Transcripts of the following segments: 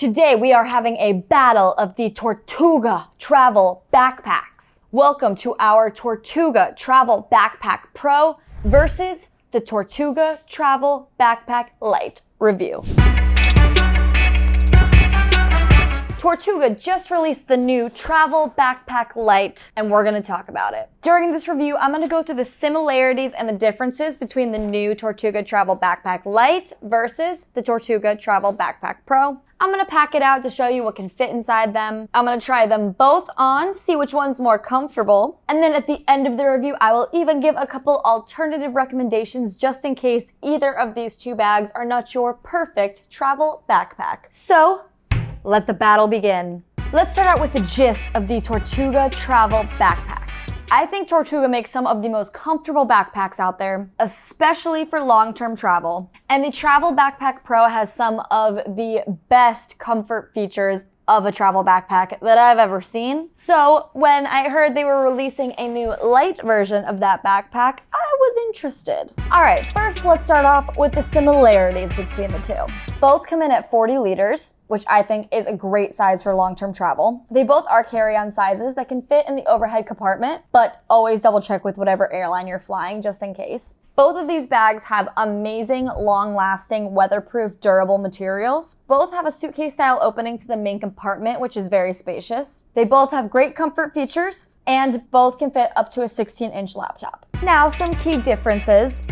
Today we are having a battle of the Tortuga Travel Backpacks. Welcome to our Tortuga Travel Backpack Pro versus the Tortuga Travel Backpack Lite review. Tortuga just released the new Travel Backpack Lite, and we're gonna talk about it. During this review, I'm gonna go through the similarities and the differences between the new Tortuga Travel Backpack Lite versus the Tortuga Travel Backpack Pro. I'm gonna pack it out to show you what can fit inside them. I'm gonna try them both on, see which one's more comfortable. And then at the end of the review, I will even give a couple alternative recommendations just in case either of these two bags are not your perfect travel backpack. So, let the battle begin. Let's start out with the gist of the Tortuga Travel Backpacks. I think Tortuga makes some of the most comfortable backpacks out there, especially for long-term travel. And the Travel Backpack Pro has some of the best comfort features of a travel backpack that I've ever seen. So when I heard they were releasing a new light version of that backpack, I was interested. All right, first let's start off with the similarities between the two. Both come in at 40 liters, which I think is a great size for long-term travel. They both are carry-on sizes that can fit in the overhead compartment, but always double check with whatever airline you're flying just in case. Both of these bags have amazing, long-lasting, weatherproof, durable materials. Both have a suitcase-style opening to the main compartment, which is very spacious. They both have great comfort features, and both can fit up to a 16-inch laptop. Now, some key differences.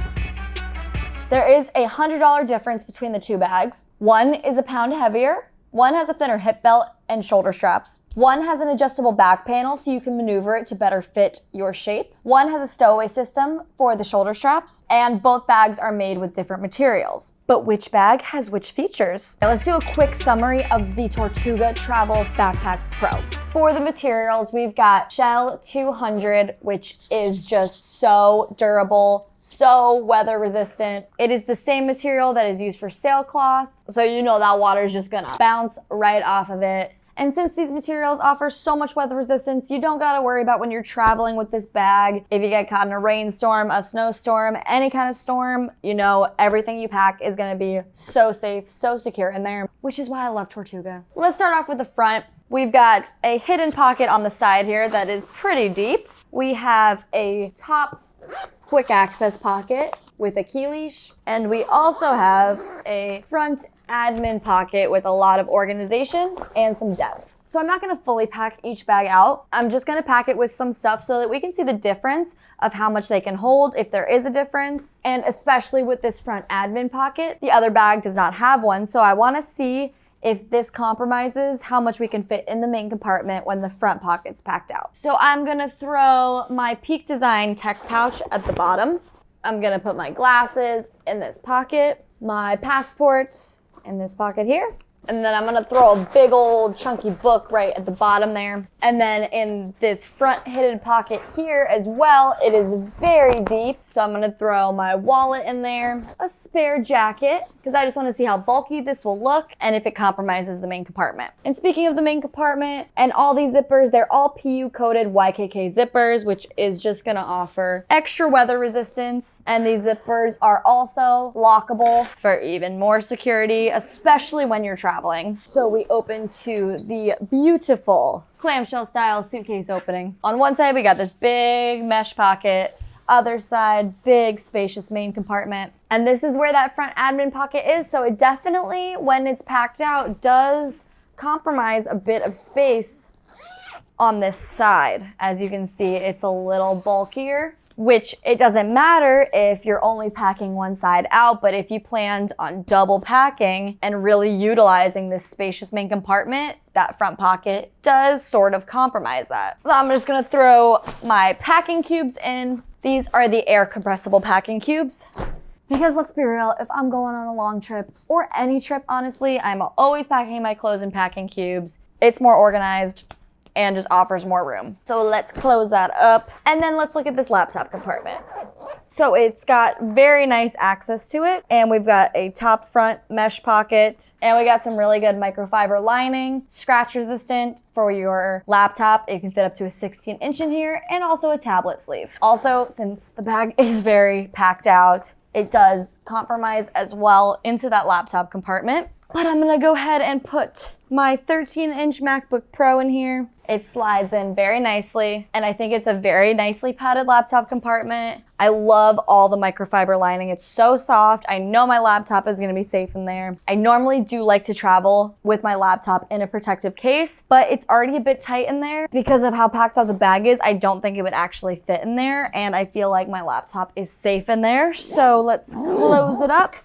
There is a $100 difference between the two bags. One is a pound heavier. One has a thinner hip belt and shoulder straps. One has an adjustable back panel so you can maneuver it to better fit your shape. One has a stowaway system for the shoulder straps, and both bags are made with different materials. But which bag has which features? Now let's do a quick summary of the Tortuga Travel Backpack Pro. For the materials, we've got Shell 200, which is just so durable, so weather resistant. It is the same material that is used for sailcloth, so you know that water is just gonna bounce right off of it. And since these materials offer so much weather resistance, you don't gotta worry about when you're traveling with this bag. If you get caught in a rainstorm, a snowstorm, any kind of storm, you know everything you pack is gonna be so safe, so secure in there, which is why I love Tortuga. Let's start off with the front. We've got a hidden pocket on the side here that is pretty deep. We have a top quick access pocket with a key leash. And we also have a front admin pocket with a lot of organization and some depth. So I'm not gonna fully pack each bag out. I'm just gonna pack it with some stuff so that we can see the difference of how much they can hold, if there is a difference. And especially with this front admin pocket, the other bag does not have one. So I wanna see if this compromises how much we can fit in the main compartment when the front pocket's packed out. So I'm gonna throw my Peak Design tech pouch at the bottom. I'm gonna put my glasses in this pocket, my passport in this pocket here, and then I'm gonna throw a big old chunky book right at the bottom there. And then in this front hidden pocket here as well, it is very deep, so I'm gonna throw my wallet in there, a spare jacket, because I just wanna see how bulky this will look and if it compromises the main compartment. And speaking of the main compartment and all these zippers, they're all PU coated YKK zippers, which is just gonna offer extra weather resistance. And these zippers are also lockable for even more security, especially when you're traveling. So we open to the beautiful clamshell style suitcase opening. On one side, we got this big mesh pocket. Other side, big spacious main compartment. And this is where that front admin pocket is. So it definitely, when it's packed out, does compromise a bit of space on this side. As you can see, it's a little bulkier, which it doesn't matter if you're only packing one side out, but if you planned on double packing and really utilizing this spacious main compartment, that front pocket does sort of compromise that. So I'm just gonna throw my packing cubes in. These are the air compressible packing cubes. Because let's be real, if I'm going on a long trip, or any trip honestly, I'm always packing my clothes in packing cubes. It's more organized and just offers more room. So let's close that up. And then let's look at this laptop compartment. So it's got very nice access to it. And we've got a top front mesh pocket. And we got some really good microfiber lining, scratch resistant for your laptop. It can fit up to a 16-inch in here, and also a tablet sleeve. Also, since the bag is very packed out, it does compromise as well into that laptop compartment. But I'm gonna go ahead and put my 13-inch MacBook Pro in here. It slides in very nicely, and I think it's a very nicely padded laptop compartment. I love all the microfiber lining. It's so soft. I know my laptop is gonna be safe in there. I normally do like to travel with my laptop in a protective case, but it's already a bit tight in there. Because of how packed out the bag is, I don't think it would actually fit in there, and I feel like my laptop is safe in there. So let's close it up.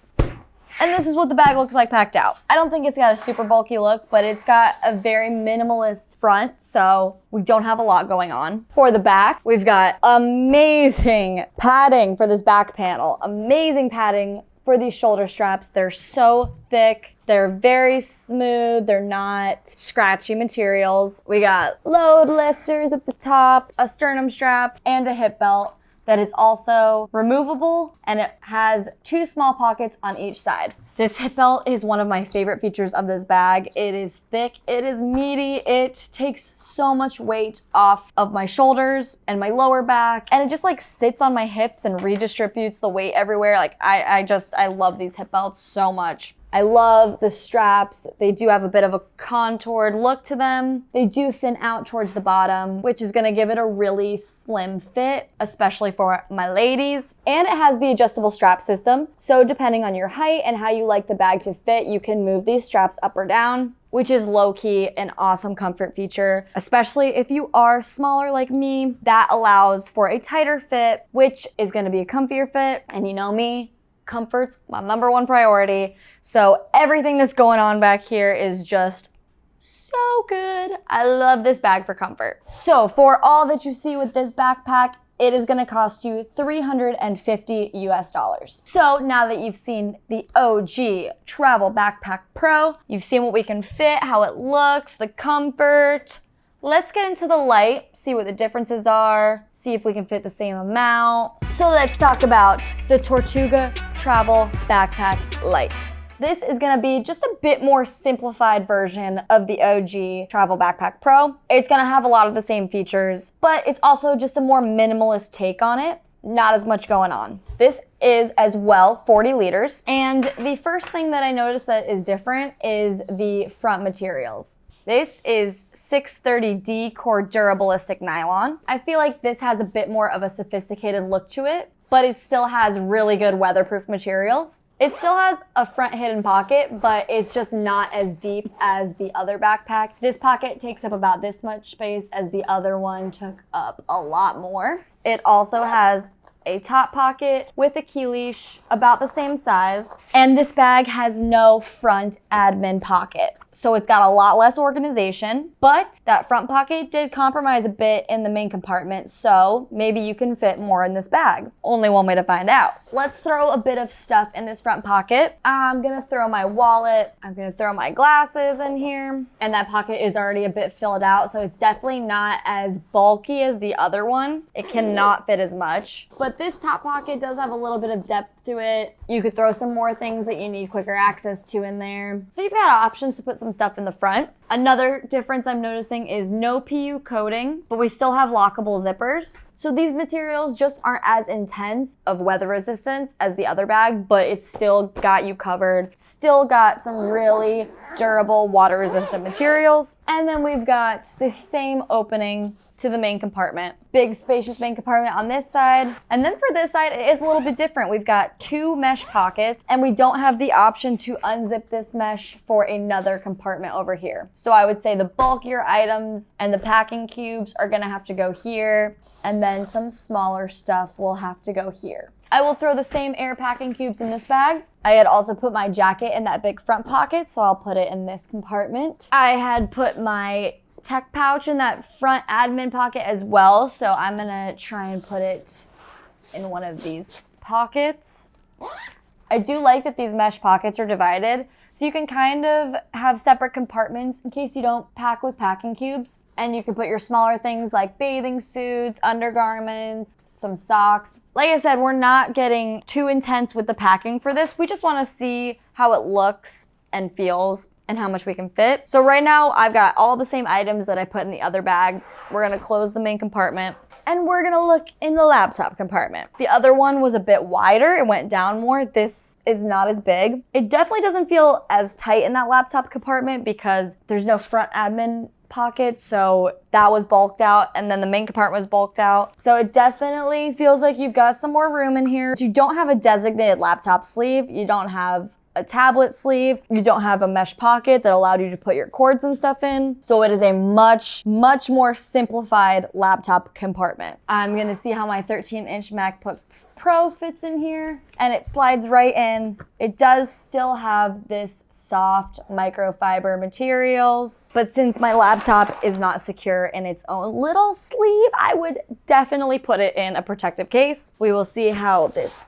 And this is what the bag looks like packed out. I don't think it's got a super bulky look, but it's got a very minimalist front, so we don't have a lot going on. For the back, we've got amazing padding for this back panel. Amazing padding for these shoulder straps. They're so thick. They're very smooth. They're not scratchy materials. We got load lifters at the top, a sternum strap, and a hip belt that is also removable, and it has 2 small pockets on each side. This hip belt is one of my favorite features of this bag. It is thick, it is meaty, it takes so much weight off of my shoulders and my lower back, and it just like sits on my hips and redistributes the weight everywhere. Like I love these hip belts so much. I love the straps. They do have a bit of a contoured look to them. They do thin out towards the bottom, which is gonna give it a really slim fit, especially for my ladies. And it has the adjustable strap system. So depending on your height and how you like the bag to fit, you can move these straps up or down, which is low-key an awesome comfort feature, especially if you are smaller like me. That allows for a tighter fit, which is gonna be a comfier fit. And you know me, comfort's my #1 priority. So everything that's going on back here is just so good. I love this bag for comfort. So for all that you see with this backpack, it is gonna cost you $350 US. So now that you've seen the OG Travel Backpack Pro, you've seen what we can fit, how it looks, the comfort. Let's get into the Lite, see what the differences are, see if we can fit the same amount. So let's talk about the Tortuga Travel Backpack Lite. This is gonna be just a bit more simplified version of the OG Travel Backpack Pro. It's gonna have a lot of the same features, but it's also just a more minimalist take on it. Not as much going on. This is as well 40 liters. And the first thing that I noticed that is different is the front materials. This is 630D core durabilistic nylon. I feel like this has a bit more of a sophisticated look to it, but it still has really good weatherproof materials. It still has a front hidden pocket, but it's just not as deep as the other backpack. This pocket takes up about this much space, as the other one took up a lot more. It also has a top pocket with a key leash about the same size, and this bag has no front admin pocket. So it's got a lot less organization, but that front pocket did compromise a bit in the main compartment, so maybe you can fit more in this bag. Only one way to find out. Let's throw a bit of stuff in this front pocket. I'm gonna throw my wallet, I'm gonna throw my glasses in here, and that pocket is already a bit filled out, so it's definitely not as bulky as the other one. It cannot fit as much, but this top pocket does have a little bit of depth to it. You could throw some more things that you need quicker access to in there. So you've got options to put some stuff in the front. Another difference I'm noticing is no PU coating, but we still have lockable zippers. So these materials just aren't as intense of weather resistance as the other bag, but it's still got you covered. Still got some really durable water resistant materials. And then we've got the same opening to the main compartment. Big spacious main compartment on this side. And then for this side, it is a little bit different. We've got 2 mesh pockets, and we don't have the option to unzip this mesh for another compartment over here. So I would say the bulkier items and the packing cubes are gonna have to go here, and then some smaller stuff will have to go here. I will throw the same air packing cubes in this bag. I had also put my jacket in that big front pocket, so I'll put it in this compartment. I had put my tech pouch in that front admin pocket as well, so I'm gonna try and put it in one of these pockets. I do like that these mesh pockets are divided, so you can kind of have separate compartments in case you don't pack with packing cubes. And you can put your smaller things like bathing suits, undergarments, some socks. Like I said, we're not getting too intense with the packing for this. We just want to see how it looks and feels and how much we can fit. So right now I've got all the same items that I put in the other bag. We're gonna close the main compartment and we're gonna look in the laptop compartment. The other one was a bit wider, it went down more. This is not as big. It definitely doesn't feel as tight in that laptop compartment because there's no front admin pocket, so that was bulked out, and then the main compartment was bulked out. So it definitely feels like you've got some more room in here. You don't have a designated laptop sleeve, you don't have a tablet sleeve, you don't have a mesh pocket that allowed you to put your cords and stuff in. So it is a much more simplified laptop compartment. I'm gonna see how my 13-inch MacBook Pro fits in here, and it slides right in. It does still have this soft microfiber materials, but since my laptop is not secure in its own little sleeve, I would definitely put it in a protective case. We will see how this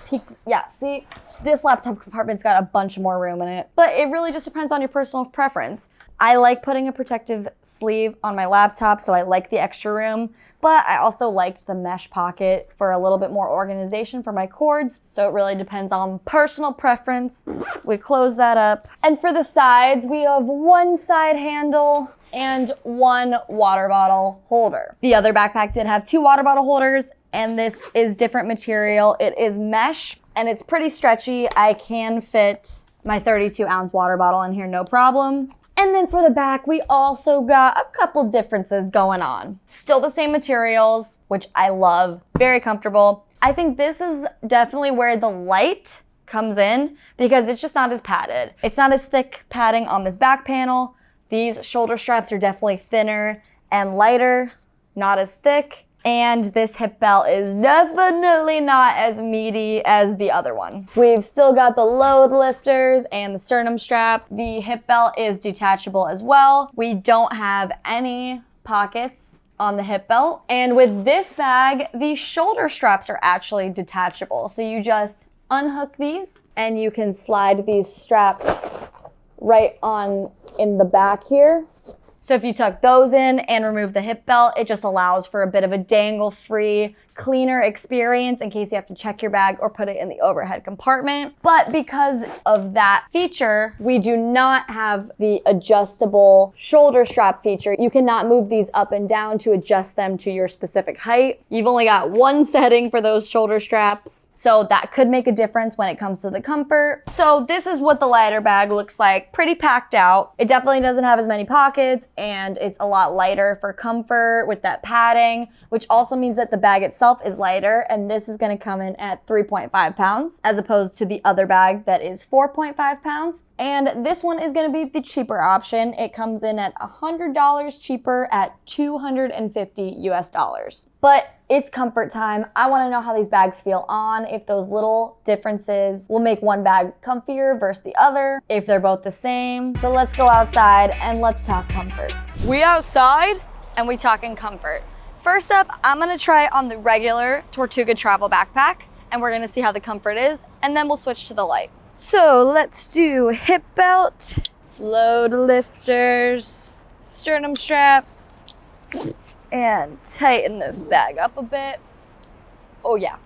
peaks. Yeah, see, this laptop compartment's got a bunch more room in it, but it really just depends on your personal preference. I like putting a protective sleeve on my laptop, so I like the extra room, but I also liked the mesh pocket for a little bit more organization for my cords, so it really depends on personal preference. We close that up. And for the sides, we have one side handle and one water bottle holder. The other backpack did have 2 water bottle holders, and this is different material. It is mesh, and it's pretty stretchy. I can fit my 32-ounce water bottle in here, no problem. And then for the back, we also got a couple differences going on. Still the same materials, which I love, very comfortable. I think this is definitely where the Lite comes in because it's just not as padded. It's not as thick padding on this back panel. These shoulder straps are definitely thinner and lighter, not as thick. And this hip belt is definitely not as meaty as the other one. We've still got the load lifters and the sternum strap. The hip belt is detachable as well. We don't have any pockets on the hip belt. And with this bag, the shoulder straps are actually detachable. So you just unhook these and you can slide these straps right on in the back here. So if you tuck those in and remove the hip belt, it just allows for a bit of a dangle-free, cleaner experience in case you have to check your bag or put it in the overhead compartment. But because of that feature, we do not have the adjustable shoulder strap feature. You cannot move these up and down to adjust them to your specific height. You've only got one setting for those shoulder straps, so that could make a difference when it comes to the comfort. So this is what the lighter bag looks like, pretty packed out. It definitely doesn't have as many pockets, and it's a lot lighter for comfort with that padding, which also means that the bag itself is lighter, and this is going to come in at 3.5 pounds as opposed to the other bag that is 4.5 pounds. And this one is going to be the cheaper option. It comes in at $100 cheaper at $250 US. But it's comfort time. I want to know how these bags feel on, if those little differences will make one bag comfier versus the other, if they're both the same. So let's go outside and let's talk comfort. We outside and we talking comfort. First up, I'm gonna try on the regular Tortuga Travel Backpack, and we're gonna see how the comfort is, and then we'll switch to the Lite. So let's do hip belt, load lifters, sternum strap, and tighten this bag up a bit. Oh yeah.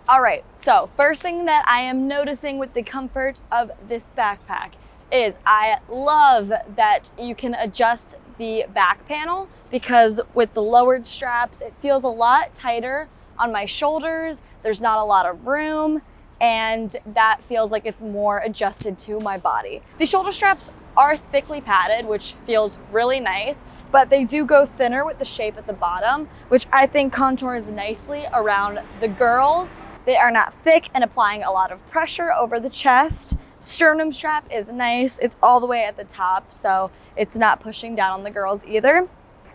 All right, so first thing that I am noticing with the comfort of this backpack is I love that you can adjust the back panel because with the lowered straps, it feels a lot tighter on my shoulders. There's not a lot of room, and that feels like it's more adjusted to my body. The shoulder straps are thickly padded, which feels really nice, but they do go thinner with the shape at the bottom, which I think contours nicely around the girls. They are not thick and applying a lot of pressure over the chest. Sternum strap is nice. It's all the way at the top, so it's not pushing down on the girls either.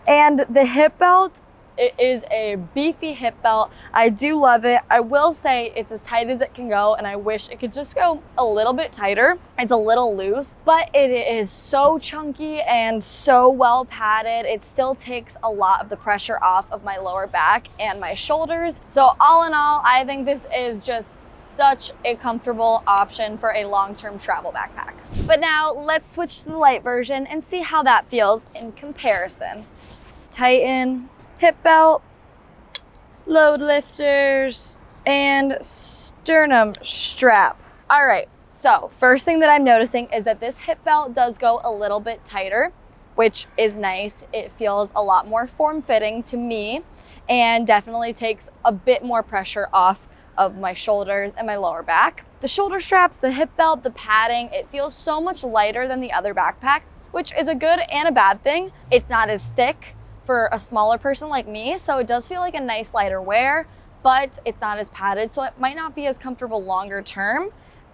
And the hip belt, it is a beefy hip belt. I do love it. I will say it's as tight as it can go, and I wish it could just go a little bit tighter. It's a little loose, but it is so chunky and so well padded. It still takes a lot of the pressure off of my lower back and my shoulders. So all in all, I think this is just such a comfortable option for a long-term travel backpack. But now let's switch to the Lite version and see how that feels in comparison. Tighten hip belt, load lifters, and sternum strap. All right, So first thing that I'm noticing is that this hip belt does go a little bit tighter, which is nice. It feels a lot more form-fitting to me and definitely takes a bit more pressure off of my shoulders and my lower back. The shoulder straps, the hip belt, the padding, it feels so much lighter than the other backpack, which is a good and a bad thing. It's not as thick for a smaller person like me, so it does feel like a nice lighter wear, but it's not as padded, so it might not be as comfortable longer term.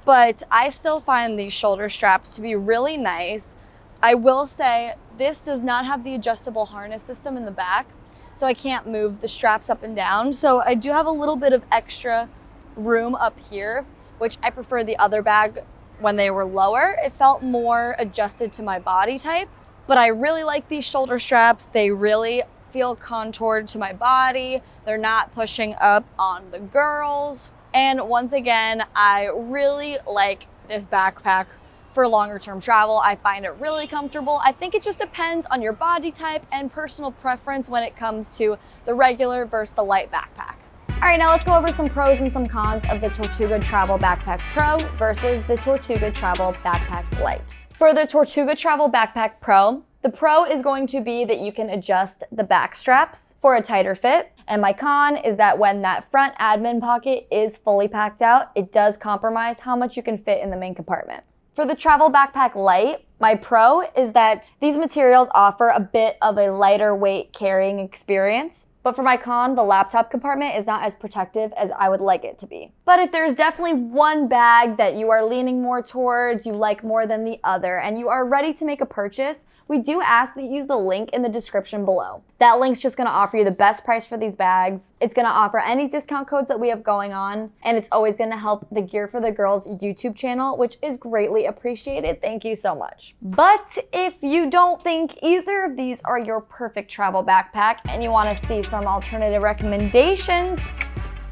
But I still find these shoulder straps to be really nice. I will say this does not have the adjustable harness system in the back, so I can't move the straps up and down. So I do have a little bit of extra room up here, which I prefer the other bag when they were lower. It felt more adjusted to my body type, but I really like these shoulder straps. They really feel contoured to my body. They're not pushing up on the girls. And once again, I really like this backpack for longer term travel. I find it really comfortable. I think it just depends on your body type and personal preference when it comes to the regular versus the light backpack. All right, now let's go over some pros and some cons of the Tortuga Travel Backpack Pro versus the Tortuga Travel Backpack Lite. For the Tortuga Travel Backpack Pro, the pro is going to be that you can adjust the back straps for a tighter fit. And my con is that when that front admin pocket is fully packed out, it does compromise how much you can fit in the main compartment. For the Travel Backpack Lite, my pro is that these materials offer a bit of a lighter weight carrying experience. But for my con, the laptop compartment is not as protective as I would like it to be. But if there's definitely one bag that you are leaning more towards, you like more than the other, and you are ready to make a purchase, we do ask that you use the link in the description below. That link's just gonna offer you the best price for these bags. It's gonna offer any discount codes that we have going on, and it's always gonna help the Gear for the Girls YouTube channel, which is greatly appreciated. Thank you so much. But if you don't think either of these are your perfect travel backpack and you wanna see some alternative recommendations,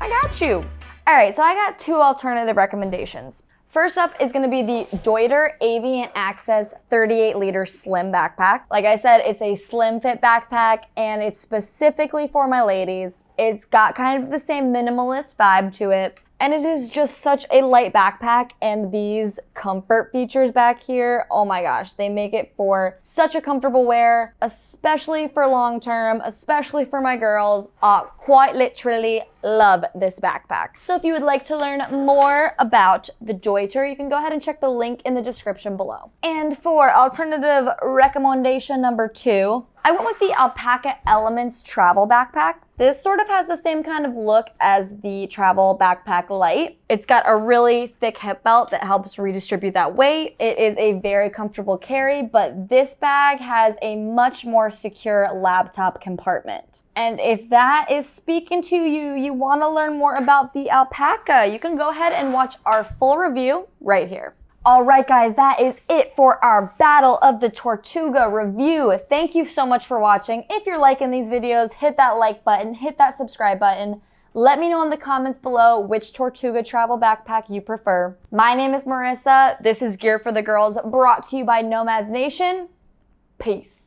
I got you. All right, so I got two alternative recommendations. First up is gonna be the Deuter Avian Access 38-liter slim backpack. Like I said, it's a slim fit backpack and it's specifically for my ladies. It's got kind of the same minimalist vibe to it. And it is just such a light backpack, and these comfort features back here, oh my gosh, they make it for such a comfortable wear, especially for long term, especially for my girls. Quite literally love this backpack. So if you would like to learn more about the Deuter, you can go ahead and check the link in the description below. And for alternative recommendation number 2, I went with the Alpaca Elements travel backpack. This sort of has the same kind of look as the Travel Backpack Lite. It's got a really thick hip belt that helps redistribute that weight. It is a very comfortable carry, but this bag has a much more secure laptop compartment. And if that is speaking to you, you want to learn more about the Alpaca, you can go ahead and watch our full review right here. All right, guys, that is it for our Battle of the Tortuga review. Thank you so much for watching. If you're liking these videos, hit that like button, hit that subscribe button. Let me know in the comments below which Tortuga travel backpack you prefer. My name is Marissa. This is Gear for the Girls, brought to you by Nomads Nation. Peace.